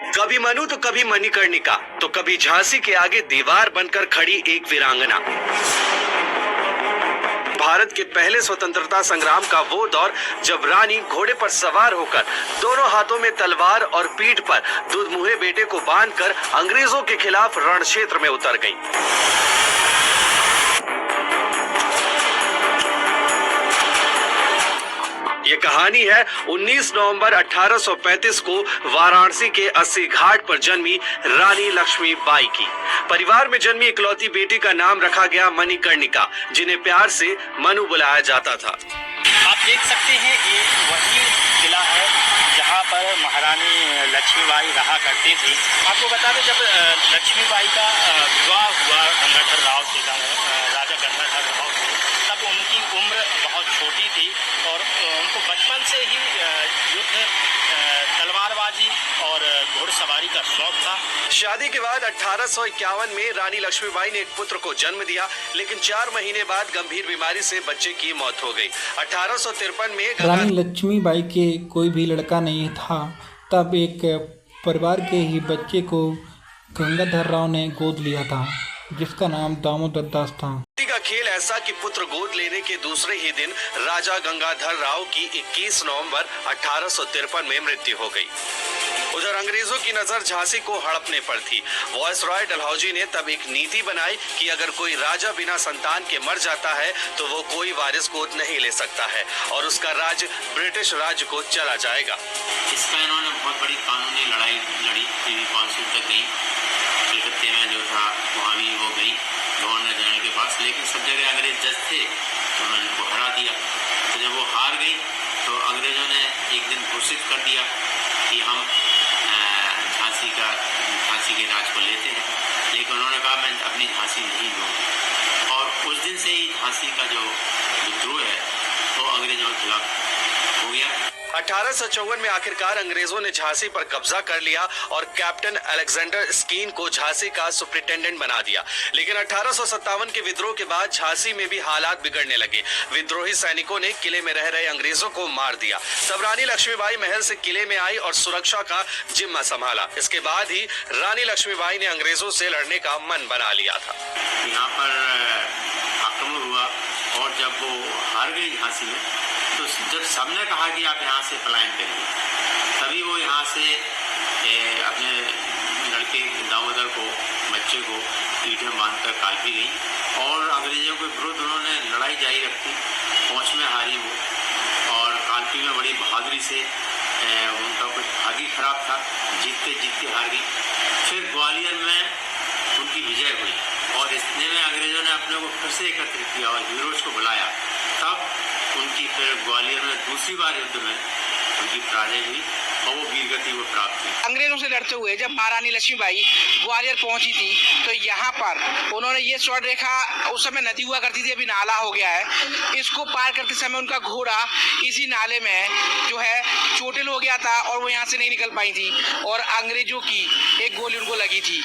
कभी मनु तो कभी मणिकर्णिका तो कभी झांसी के आगे दीवार बनकर खड़ी एक वीरांगना। भारत के पहले स्वतंत्रता संग्राम का वो दौर जब रानी घोड़े पर सवार होकर दोनों हाथों में तलवार और पीठ पर दूधमुहे बेटे को बांधकर अंग्रेजों के खिलाफ रण क्षेत्र में उतर गई। ये कहानी है 19 नवंबर 1835 को वाराणसी के 80 घाट पर जन्मी रानी लक्ष्मीबाई की। परिवार में जन्मी इकलौती बेटी का नाम रखा गया मणिकर्णिका, जिन्हें प्यार से मनु बुलाया जाता था। आप देख सकते हैं ये वही किला है जहाँ पर महारानी लक्ष्मीबाई रहा करती थी। आपको बता दें जब लक्ष्मीबाई का विवाह हुआ गंगाधर राव से, राजा गंगाधर राव से, तब उनकी उम्र बहुत छोटी थी और उनको बचपन से ही युद्ध, तलवारबाजी और घुड़सवारी का शौक था। शादी के बाद 1851 में रानी लक्ष्मीबाई ने एक पुत्र को जन्म दिया, लेकिन 4 महीने बाद गंभीर बीमारी से बच्चे की मौत हो गई। 1853 में रानी लक्ष्मीबाई के कोई भी लड़का नहीं था। तब एक परिवार के ही बच्चे को गंगाधर राव ने गोद लिया था, जिसका नाम दामोदर दास था। का खेल ऐसा कि पुत्र गोद लेने के दूसरे ही दिन राजा गंगाधर राव की 21 नवंबर 1853 में मृत्यु हो गई। उधर अंग्रेजों की नजर झांसी को हड़पने पर थी। वायसरॉय डलहौजी ने तब एक नीति बनाई कि अगर कोई राजा बिना संतान के मर जाता है तो वो कोई वारिस गोद नहीं ले सकता है और उसका राज ब्रिटिश राज्य को चला जाएगा। इसका इन्होंने बहुत बड़ी कानूनी लड़ाई लड़ी, प्रिवी काउंसिल तक गई, कलकत्ते में जो था वहाँ भी वो गई गवर्नर जनरल के पास, लेकिन सब जगह अंग्रेज जज थे तो उन्होंने उनको हरा दिया। तो जब वो हार गई तो अंग्रेजों ने एक दिन घोषित कर दिया कि हम झांसी के राज को लेते हैं, लेकिन उन्होंने कहा मैं अपनी झांसी नहीं लूँगा। और उस दिन से ही झांसी का जो विद्रोह है वो अंग्रेजों के खिलाफ हो गया। 1854 में आखिरकार अंग्रेजों ने झांसी पर कब्जा कर लिया और कैप्टन अलेक्जेंडर स्कीन को झांसी का सुप्रिंटेंडेंट बना दिया। लेकिन 1857 के विद्रोह के बाद झांसी में भी हालात बिगड़ने लगे। विद्रोही सैनिकों ने किले में रह रहे अंग्रेजों को मार दिया। तब रानी लक्ष्मीबाई महल से किले में आई और सुरक्षा का जिम्मा संभाला। इसके बाद ही रानी लक्ष्मीबाई ने अंग्रेजों से लड़ने का मन बना लिया था। यहाँ पर आक्रमण हुआ और जब वो हार गई झांसी में, तो जब सबने कहा कि आप यहाँ से पलायन करिए, तभी वो यहाँ से अपने लड़के दामोदर को, बच्चे को पीठ में बांधकर काल्पी गई और अंग्रेजों के विरुद्ध उन्होंने लड़ाई जारी रखी। पहुँच में हारी वो और काल्पी में बड़ी बहादुरी से उनका कुछ भाग्य खराब था, जीतते जीतते हार गई। फिर ग्वालियर में उनकी विजय हुई और इतने में अंग्रेजों ने अपने को फिर से एकत्रित किया और हीरोज को बुलाया। तब उनकी फिर ग्वालियर में दूसरी बार युद्ध में उनकी पराजय हुई और वो वीरगति को प्राप्त हुई। अंग्रेजों से लड़ते हुए जब महारानी लक्ष्मीबाई ग्वालियर पहुंची थी तो यहाँ पर उन्होंने ये स्वर्ण रेखा, उस समय नदी हुआ करती थी, अभी नाला हो गया है, इसको पार करते समय उनका घोड़ा इसी नाले में जो है चोटिल हो गया था और वो यहाँ से नहीं निकल पाई थी और अंग्रेजों की एक गोली उनको लगी थी।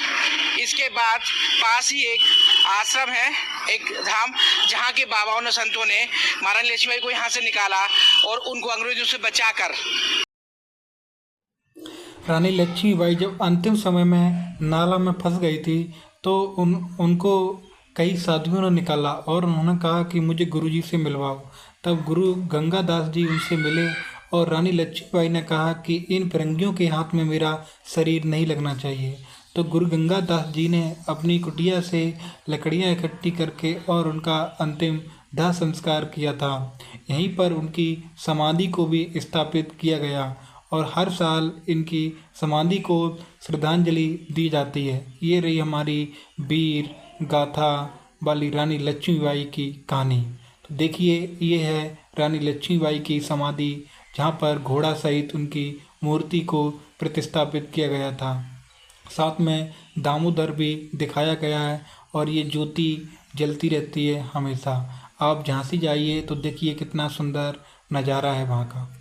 इसके बाद पास ही एक आश्रम है, एक धाम, जहाँ के बाबाओं ने, संतों ने महारानी लक्ष्मीबाई को यहाँ से निकाला और उनको अंग्रेजों से बचाकर। रानी लक्ष्मीबाई जब अंतिम समय में नाला में फंस गई थी तो उनको कई साधुओं ने निकाला और उन्होंने कहा कि मुझे गुरुजी से मिलवाओ। तब गुरु गंगादास जी उनसे मिले और रानी लक्ष्मीबाई ने कहा कि इन फिरंगियों के हाथ में मेरा शरीर नहीं लगना चाहिए। तो गुरु गंगादास जी ने अपनी कुटिया से लकड़ियाँ इकट्ठी करके और उनका अंतिम दाह संस्कार किया था। यहीं पर उनकी समाधि को भी स्थापित किया गया और हर साल इनकी समाधि को श्रद्धांजलि दी जाती है। ये रही हमारी वीर गाथा वाली रानी लक्ष्मीबाई की कहानी। तो देखिए, ये है रानी लक्ष्मीबाई की समाधि, जहाँ पर घोड़ा सहित उनकी मूर्ति को प्रतिस्थापित किया गया था। साथ में दामोदर भी दिखाया गया है और ये ज्योति जलती रहती है हमेशा। आप झांसी जाइए तो देखिए कितना सुंदर नज़ारा है वहाँ का।